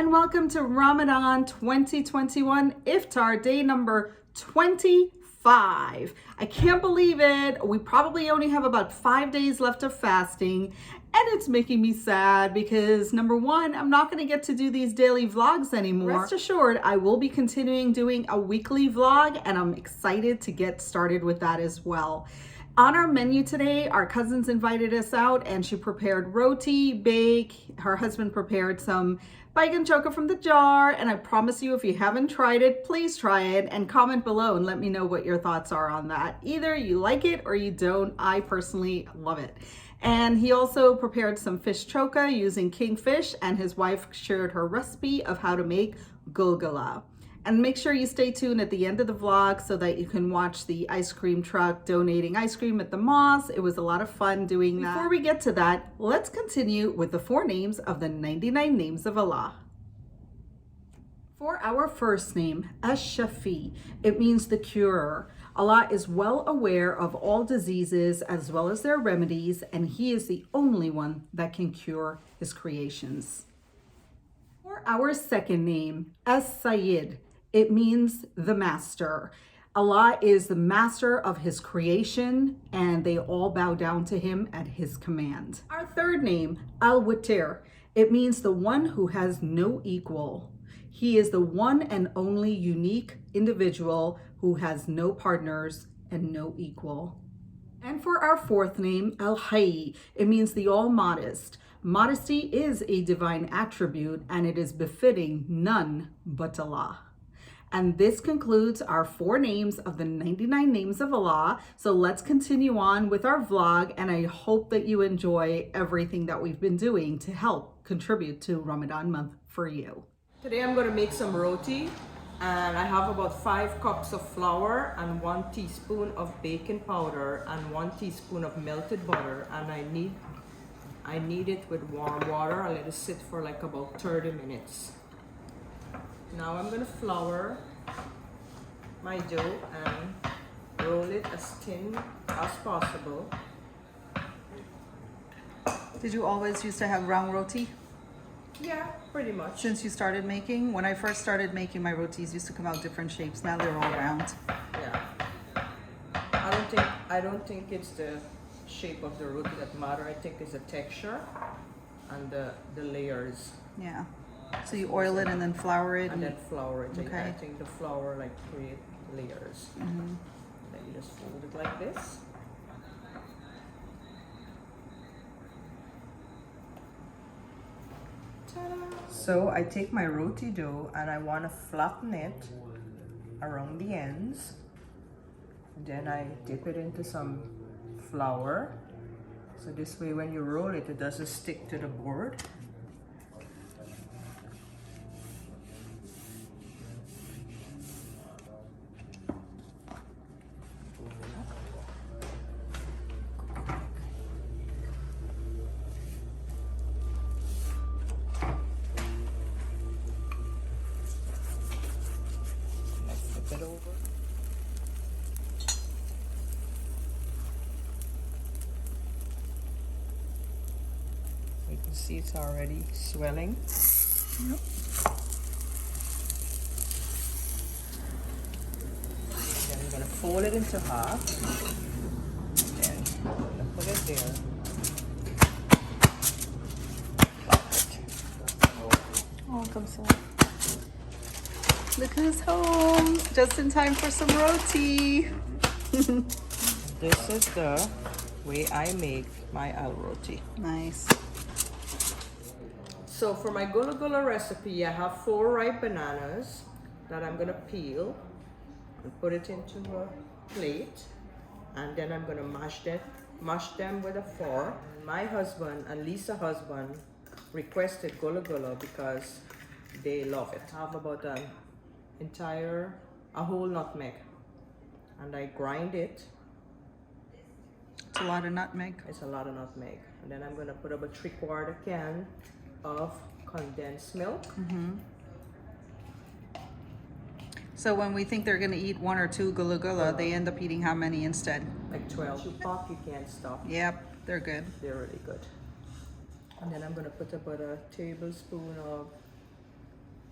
and welcome to Ramadan 2021 Iftar day number 25. I can't believe it. We probably only have about 5 days left of fasting, and it's making me sad because number one, I'm not going to get to do these daily vlogs anymore. Rest assured, I will be continuing doing a weekly vlog, and I'm excited to get started with that as well. On our menu today, our cousins invited us out and she prepared roti, bake. Her husband prepared some baigan choka from the jar. And I promise you, if you haven't tried it, please try it and comment below and let me know what your thoughts are on that. Either you like it or you don't. I personally love it. And he also prepared some fish choka using kingfish, and his wife shared her recipe of how to make gulgula. And make sure you stay tuned at the end of the vlog so that you can watch the ice cream truck donating ice cream at the mosque. It was a lot of fun doing that. Before we get to that, let's continue with the 4 names of the 99 names of Allah. For our first name, Ash-Shafi, it means the curer. Allah is well aware of all diseases as well as their remedies, and He is the only one that can cure His creations. For our second name, As-Sayyid, it means the master. Allah is the master of His creation, and they all bow down to Him at His command. Our third name, Al-Witir, it means the one who has no equal. He is the one and only unique individual who has no partners and no equal. And for our fourth name, Al-Hayy, it means the all-modest. Modesty is a divine attribute, and it is befitting none but Allah. And this concludes our 4 names of the 99 names of Allah. So let's continue on with our vlog, and I hope that you enjoy everything that we've been doing to help contribute to Ramadan month for you. Today I'm going to make some roti, and I have about 5 cups of flour and 1 teaspoon of baking powder and 1 teaspoon of melted butter, and I knead it with warm water. I'll let it sit for like about 30 minutes. Now I'm going to flour my dough and roll it as thin as possible. Did you always used to have round roti? Yeah, pretty much. Since you started making? When I first started making, my rotis used to come out different shapes. Now they're all round. Yeah. I don't think it's the shape of the roti that matter. I think it's the texture and the layers. Yeah. So you oil it and then flour it? And then flour it. Okay. I think the flour like create layers. Mm-hmm. Then you just fold it like this. Ta-da! So I take my roti dough and I want to flatten it around the ends. Then I dip it into some flour. So this way when you roll it, it doesn't stick to the board. It over. You can see it's already swelling. Yep. Then we're going to fold it into half. Then we're going to put it there. Oh, come so. Look who's home. Just in time for some roti. This is the way I make my al roti. Nice. So for my gula gula recipe, I have 4 ripe bananas that I'm going to peel and put it into a plate. And then I'm going to mash them with a fork. My husband and Lisa's husband requested gula gula because they love it. I have about a whole nutmeg, and I grind it. It's a lot of nutmeg. It's a lot of nutmeg. And then I'm going to put up a 3/4 can of condensed milk. Mm-hmm. So when we think they're going to eat 1 or 2 gula gula, they end up eating how many instead? Like 12. You pop, you can't stop. Yep, they're good. They're really good. And then I'm going to put about a tablespoon of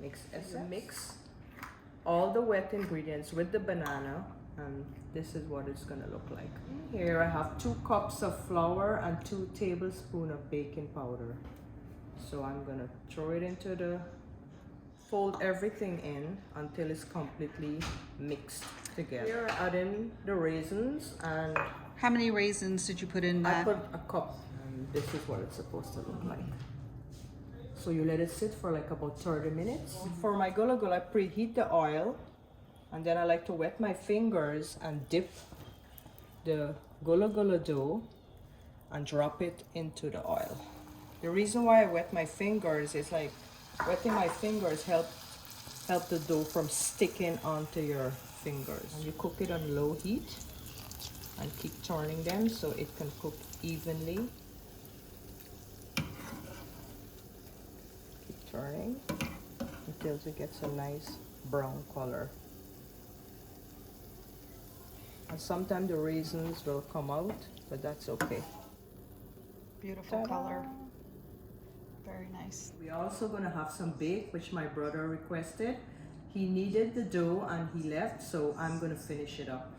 mix essence. Mix all the wet ingredients with the banana, and this is what it's gonna look like. Here I have 2 cups of flour and 2 tablespoons of baking powder. So I'm gonna throw it into the, fold everything in until it's completely mixed together. Here I add in the raisins, and How many raisins did you put in I that? put a cup, and this is what it's supposed to look like. So you let it sit for like about 30 minutes. For my gula gula, I preheat the oil, and then I like to wet my fingers and dip the gula gula dough and drop it into the oil. The reason why I wet my fingers is like wetting my fingers help the dough from sticking onto your fingers. And you cook it on low heat and keep turning them so it can cook evenly. Keep turning until it gets a nice brown color. And sometimes the raisins will come out, but that's okay. Beautiful color. Very nice. We're also gonna have some bake, which my brother requested. He needed the dough and he left, so I'm gonna finish it up.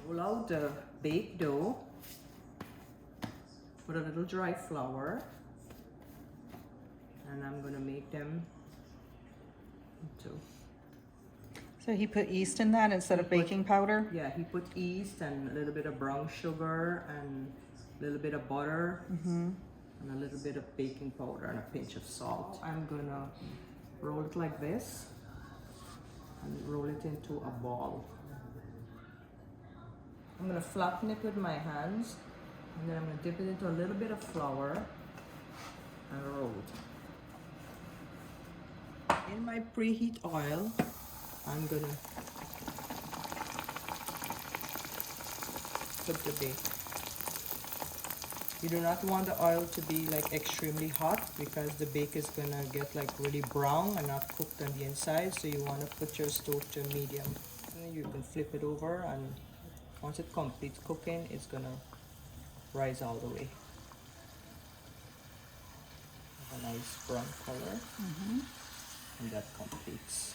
Roll out the baked dough, put a little dry flour, and I'm gonna make them into. So he put yeast in that instead of baking powder? Yeah, he put yeast and a little bit of brown sugar and a little bit of butter. And a little bit of baking powder and a pinch of salt. I'm gonna roll it like this and roll it into a ball. I'm gonna flatten it with my hands, and then I'm gonna dip it into a little bit of flour and roll it. In my preheat oil, I'm gonna put the bake. You do not want the oil to be like extremely hot because the bake is gonna get like really brown and not cooked on the inside. So you want to put your stove to medium. And then you can flip it over, and once it completes cooking, it's gonna rise all the way. Have a nice brown color, and that completes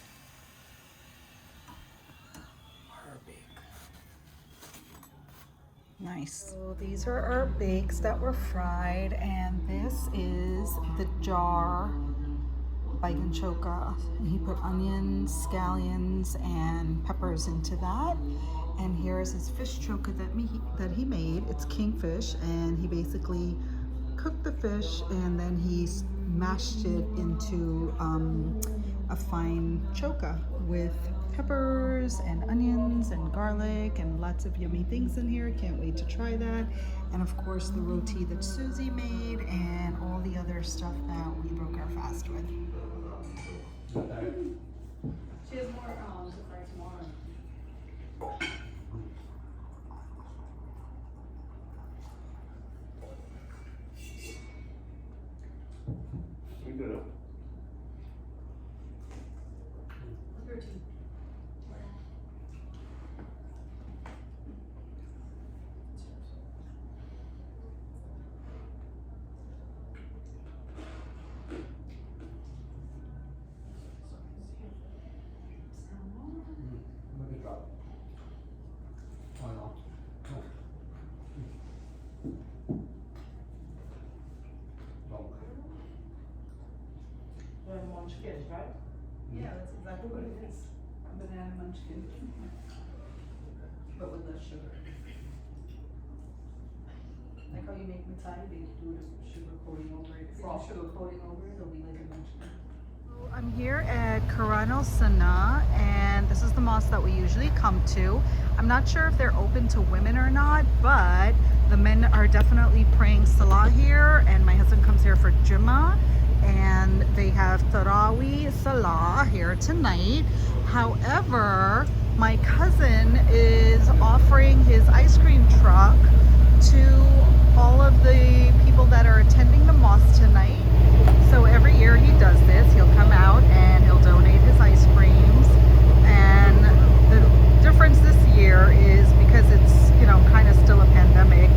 our bake. Nice. So these are our bakes that were fried, and this is the jar bacon choka. He put onions, scallions, and peppers into that. And here's his fish choka that he made. It's kingfish, and he basically cooked the fish and then he mashed it into a fine choka with peppers and onions and garlic and lots of yummy things in here. Can't wait to try that. And of course the roti that Susie made and all the other stuff that we broke our fast with. She has more to fry tomorrow. We good. Your tea. Look at that. Why not? They're munchkins, right? Yeah, that's exactly what it is. A banana munchkin. But with less sugar. Like how you make mithai, they do the sugar coating over it. If you do sugar coating over it, it'll be like a munchkin. I'm here at Quran al Sunnah, and this is the mosque that we usually come to. I'm not sure if they're open to women or not, but the men are definitely praying Salah here, and my husband comes here for Jummah, and they have Tarawih Salah here tonight. However, my cousin is offering his ice cream truck to all of the people that are attending the mosque tonight. So every year he does this. He'll come out and he'll donate his ice creams. And the difference this year is because it's, you know, kind of still a pandemic,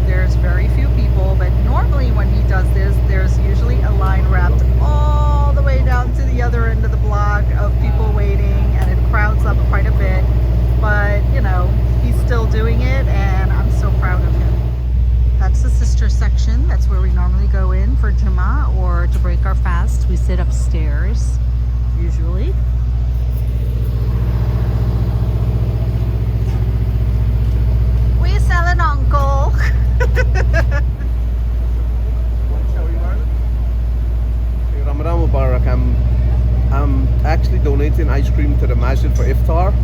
there's very few people. But normally when he does this, there's usually a line wrapped all the way down to the other end of the sit upstairs, usually. We selling, uncle. Ramadan Mubarak. I'm actually donating ice cream to the masjid for Iftar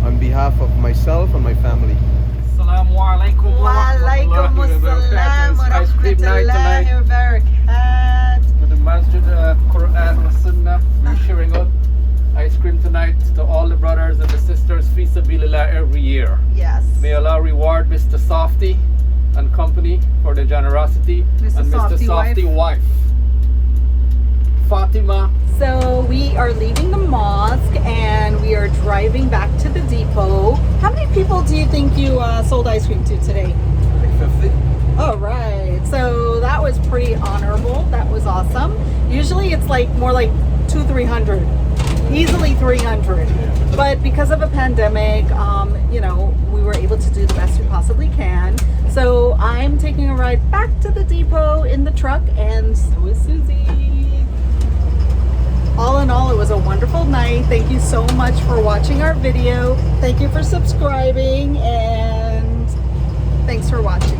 on behalf of myself and my family. Assalamu alaikum wa Walaikum assalam wa Ice cream night rahmatullahi tonight wa barakatuh. with the Masjid Quran wa Sunnah. We're sharing out ice cream tonight to all the brothers and the sisters fi sabilillah every year. Yes. May Allah reward Mr. Softy and company for their generosity, Mr. and Mr. Softy Softy wife Fatima. So we are leaving the mosque and we are driving back to the depot. How many people do you think you sold ice cream to today? Like 50? All right. So that was pretty honorable. That was awesome. Usually it's like more like 200-300, easily 300. But because of a pandemic, you know, we were able to do the best we possibly can. So I'm taking a ride back to the depot in the truck, and so is Susie. All in all, it was a wonderful night. Thank you so much for watching our video. Thank you for subscribing, and thanks for watching.